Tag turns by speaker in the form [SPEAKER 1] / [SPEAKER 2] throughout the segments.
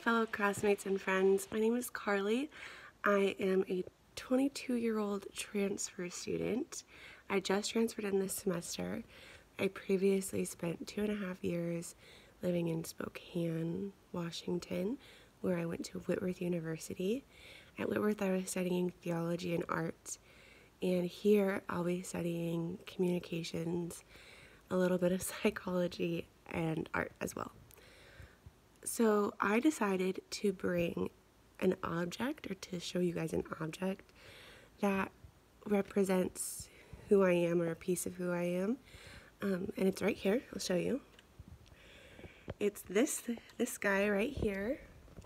[SPEAKER 1] fellow classmates and friends. My name is Carly. I am a 22-year-old transfer student. I just transferred in this semester. I previously spent 2.5 years living in Spokane, Washington, where I went to Whitworth University. At Whitworth, I was studying theology and art, and here I'll be studying communications, a little bit of psychology, and art as well. So I decided to bring an object, or to show you guys an object that represents who I am, or a piece of who I am. And it's right here. I'll show you. It's this guy right here.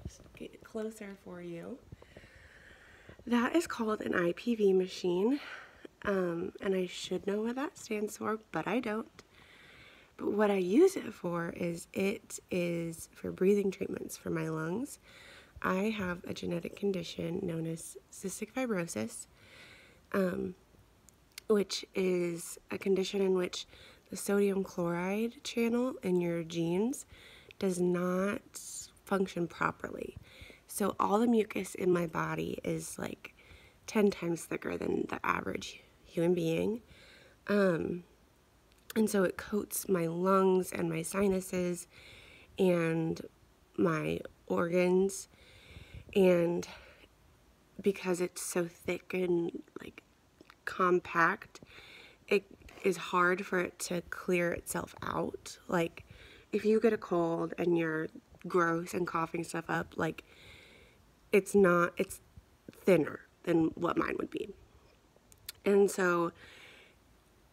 [SPEAKER 1] Just get it closer for you. That is called an IPV machine. And I should know what that stands for, but I don't. But what I use it for is for breathing treatments for my lungs. I have a genetic condition known as cystic fibrosis, which is a condition in which the sodium chloride channel in your genes does not function properly. So all the mucus in my body is like 10 times thicker than the average human being. And so it coats my lungs and my sinuses and my organs, and because it's so thick and like compact, it is hard for it to clear itself out. Like if you get a cold and you're gross and coughing stuff up, like it's thinner than what mine would be. And so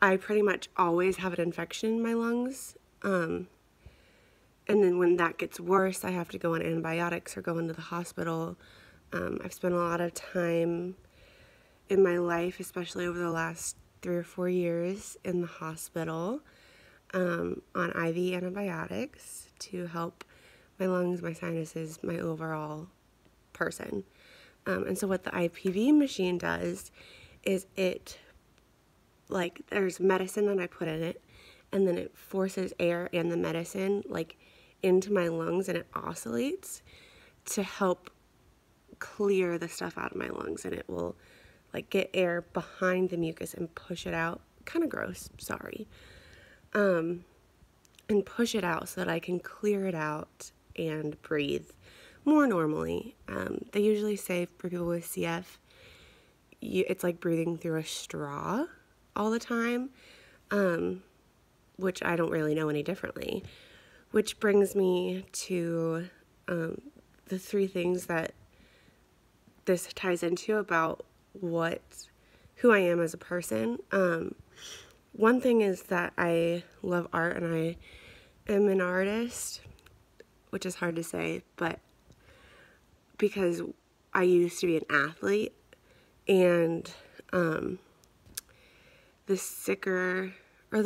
[SPEAKER 1] I pretty much always have an infection in my lungs, and then when that gets worse, I have to go on antibiotics or go into the hospital. I've spent a lot of time in my life, especially over the last 3 or 4 years, in the hospital on IV antibiotics to help my lungs, my sinuses, my overall person. And so what the IPV machine does is there's medicine that I put in it, and then it forces air and the medicine into my lungs, and it oscillates to help clear the stuff out of my lungs, and it will get air behind the mucus and push it out. Kind of gross, sorry. And push it out so that I can clear it out and breathe more normally. They usually say for people with CF, it's like breathing through a straw all the time, which I don't really know any differently. Which brings me to the 3 things that this ties into about who I am as a person. One thing is that I love art, and I am an artist, which is hard to say, but because I used to be an athlete, and the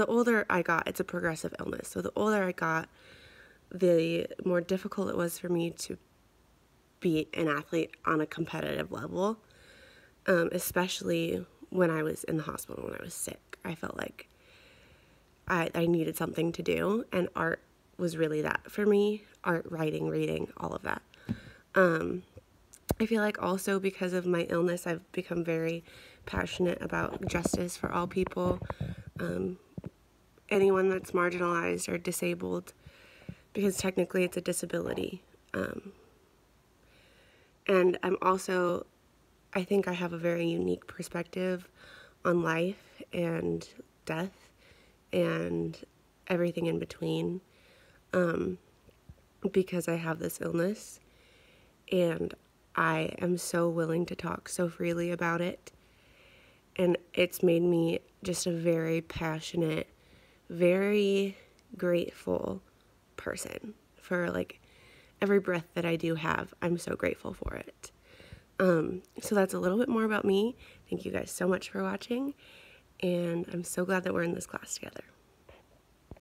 [SPEAKER 1] older I got, it's a progressive illness, so the older I got, the more difficult it was for me to be an athlete on a competitive level, especially when I was in the hospital, when I was sick. I felt like I needed something to do, and art was really that for me. Art, writing, reading, all of that. I feel like also because of my illness, I've become very passionate about justice for all people, anyone that's marginalized or disabled, because technically it's a disability. And I think I have a very unique perspective on life and death and everything in between, because I have this illness, and I am so willing to talk so freely about it, and it's made me just a very passionate, very grateful person for every breath that I do have. I'm so grateful for it. So that's a little bit more about me. Thank you guys so much for watching, and I'm so glad that we're in this class together.